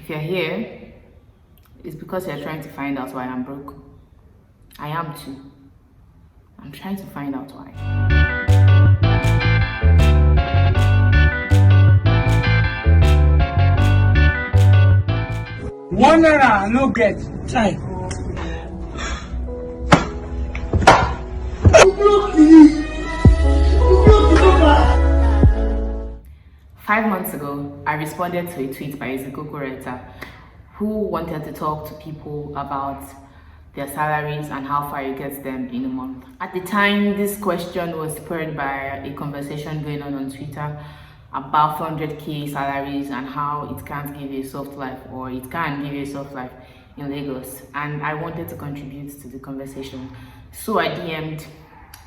If you're here, it's because you're trying to find out why I'm broke. I am too. I'm trying to find out why. $1 no get. Try. 5 months ago, I responded to a tweet by a Zikoko writer who wanted to talk to people about their salaries and how far it gets them in a month. At the time, this question was spurred by a conversation going on Twitter about 400k salaries and how it can't give you a soft life, or it can give you a soft life in Lagos. And I wanted to contribute to the conversation, so I DM'd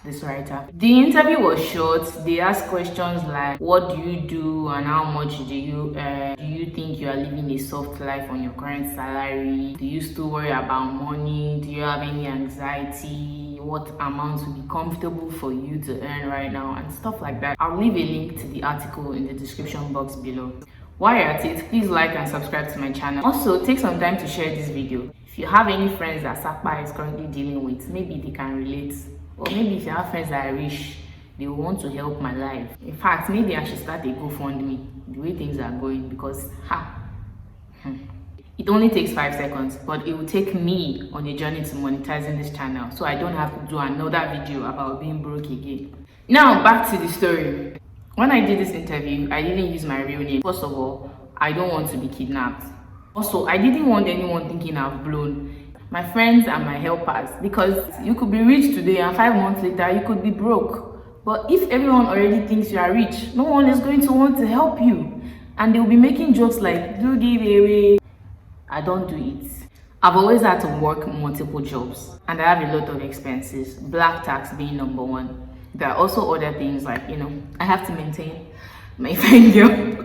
this writer. The interview was short. They asked questions like, what do you do and how much do you earn? Do you think you are living a soft life on your current salary? Do you still worry about money? Do you have any anxiety? What amount would be comfortable for you to earn right now, and stuff like that. I'll leave a link to the article in the description box below. While you're at it, please like and subscribe to my channel. Also, take some time to share this video. If you have any friends that Sakpa is currently dealing with, maybe they can relate. Or maybe if you have friends that are rich, they will want to help my life. In fact, maybe I should start a GoFundMe the way things are going, because it only takes 5 seconds, but it will take me on a journey to monetizing this channel, so I don't have to do another video about being broke again. Now back to the story. When I did this interview, I didn't use my real name. First of all, I don't want to be kidnapped. Also, I didn't want anyone thinking I've blown. My friends and my helpers, because you could be rich today and 5 months later you could be broke. But if everyone already thinks you are rich, no one is going to want to help you, and they'll be making jokes like, do give away. I don't do it. I've always had to work multiple jobs, and I have a lot of expenses, black tax being number one. There are also other things like, I have to maintain my fine girl.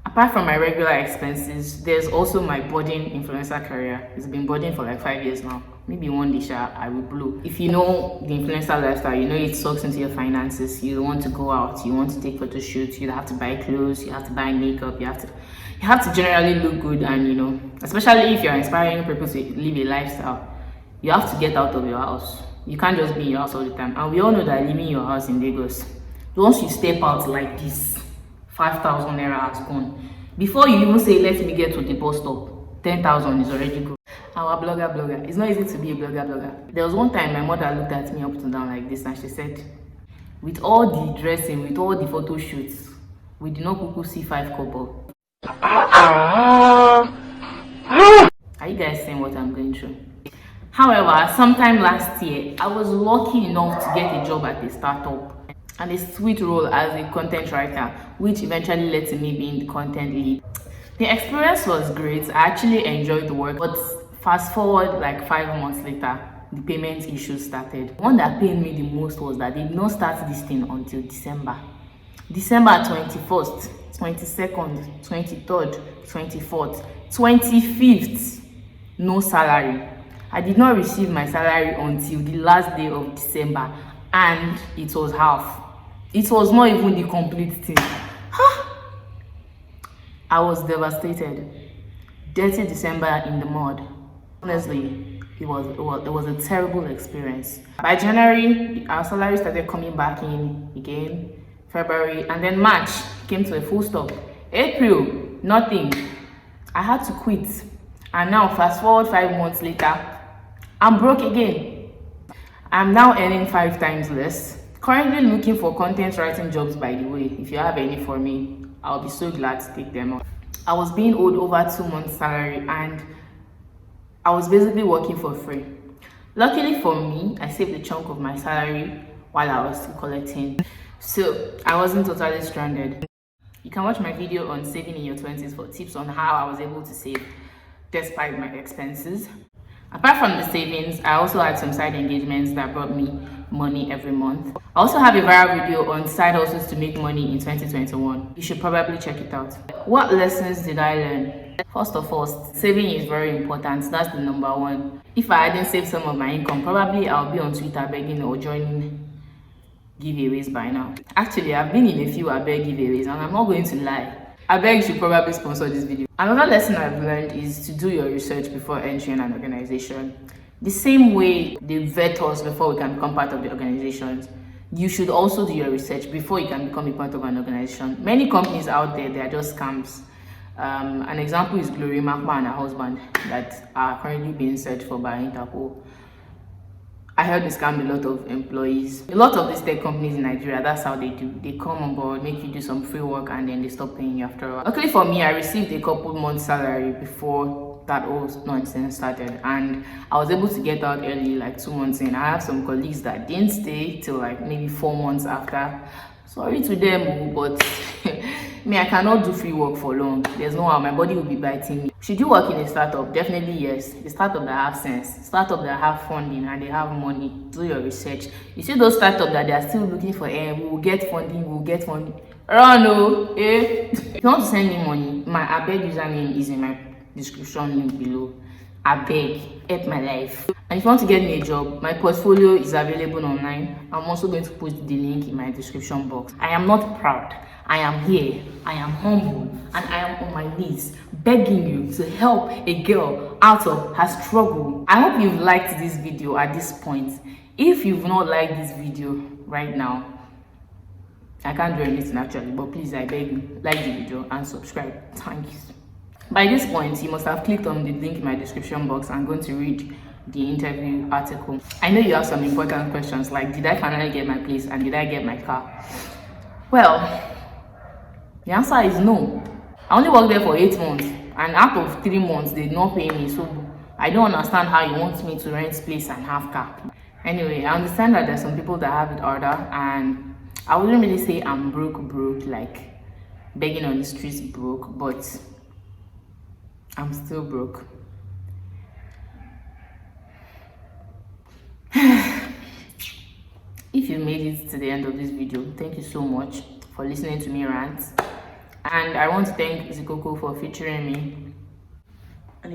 Apart from my regular expenses, there's also my budding influencer career. It's been budding for like 5 years now. Maybe one day I will blow. If you know the influencer lifestyle, you know it sucks into your finances. You want to go out, you want to take photo shoots, you have to buy clothes, you have to buy makeup, you have to generally look good, and especially if you're inspiring people to live a lifestyle, you have to get out of your house. You can't just be in your house all the time. And we all know that living in your house in Lagos, once you step out like this, 5,000 naira has gone. Before you even say, let me get to the bus stop, 10,000 is already gone. Our blogger. It's not easy to be a blogger. There was one time my mother looked at me up and down like this, and she said, with all the dressing, with all the photo shoots, we did not kuku see 5 kobo. Are you guys seeing what I'm going through? However, sometime last year, I was lucky enough to get a job at a startup and a sweet role as a content writer, which eventually led to me being the content lead. The experience was great. I actually enjoyed the work, but fast forward like 5 months later, the payment issues started. The one that pained me the most was that they did not start this thing until December 21st, 22nd, 23rd, 24th, 25th, no salary. I did not receive my salary until the last day of December, and it was half. It was not even the complete thing. I was devastated. Dirty December in the mud. Honestly, it was a terrible experience. By January, our salary started coming back in again. February, and then March came to a full stop. April, nothing. I had to quit. And now, fast forward 5 months later, I'm broke again. I'm now earning 5 times less. Currently looking for content writing jobs, by the way. If you have any for me, I'll be so glad to take them on. I was being owed over 2 months' salary, and I was basically working for free. Luckily for me, I saved a chunk of my salary while I was still collecting, so I wasn't totally stranded. You can watch my video on saving in your 20s for tips on how I was able to save despite my expenses. Apart from the savings, I also had some side engagements that brought me money every month. I also have a viral video on side hustles to make money in 2021. You should probably check it out. What lessons did I learn? First of all, saving is very important. That's the number one. If I hadn't saved some of my income, probably I'll be on Twitter begging or joining giveaways by now. Actually, I've been in a few Abeg giveaways, and I'm not going to lie, Abeg should probably sponsor this video. Another lesson I've learned is to do your research before entering an organization. The same way they vet us before we can become part of the organizations, you should also do your research before you can become a part of an organization. Many companies out there, they are just scams. An example is Glory Makma and her husband that are currently being searched for by Interpol. I heard they scam a lot of employees. A lot of these tech companies in Nigeria, that's how they do. They come on board, make you do some free work, and then they stop paying you after a while. Luckily for me, I received a couple months salary before that whole nonsense started, and I was able to get out early, like 2 months in. I have some colleagues that didn't stay till like maybe 4 months after. Sorry to them, but me, I cannot do free work for long. There's no how, my body will be biting me. Should you work in a startup? Definitely yes. The startup that have sense, startup that have funding and they have money. Do your research. You see those startups that they are still looking for, we will get funding, we will get funding. Run, no, If you want to send me money, my Abeg username is in my description link below. Abeg, help my life. And if you want to get me a job, my portfolio is available online. I'm also going to post the link in my description box. I am not proud. I am here, I am humble, and I am on my knees begging you to help a girl out of her struggle. I hope you've liked this video at this point. If you've not liked this video right now, I can't do anything actually, but please, I beg you, like the video and subscribe. Thanks. By this point, you must have clicked on the link in my description box and going to read the interview article. I know you have some important questions like, did I finally get my place and did I get my car? Well, the answer is no. I only worked there for 8 months, and out of 3 months, they did not pay me. So I don't understand how you want me to rent place and have car. Anyway, I understand that there's some people that have it harder, and I wouldn't really say I'm broke, like begging on the streets broke, but I'm still broke. If you made it to the end of this video, thank you so much for listening to me rant. And I want to thank Zikoko for featuring me. And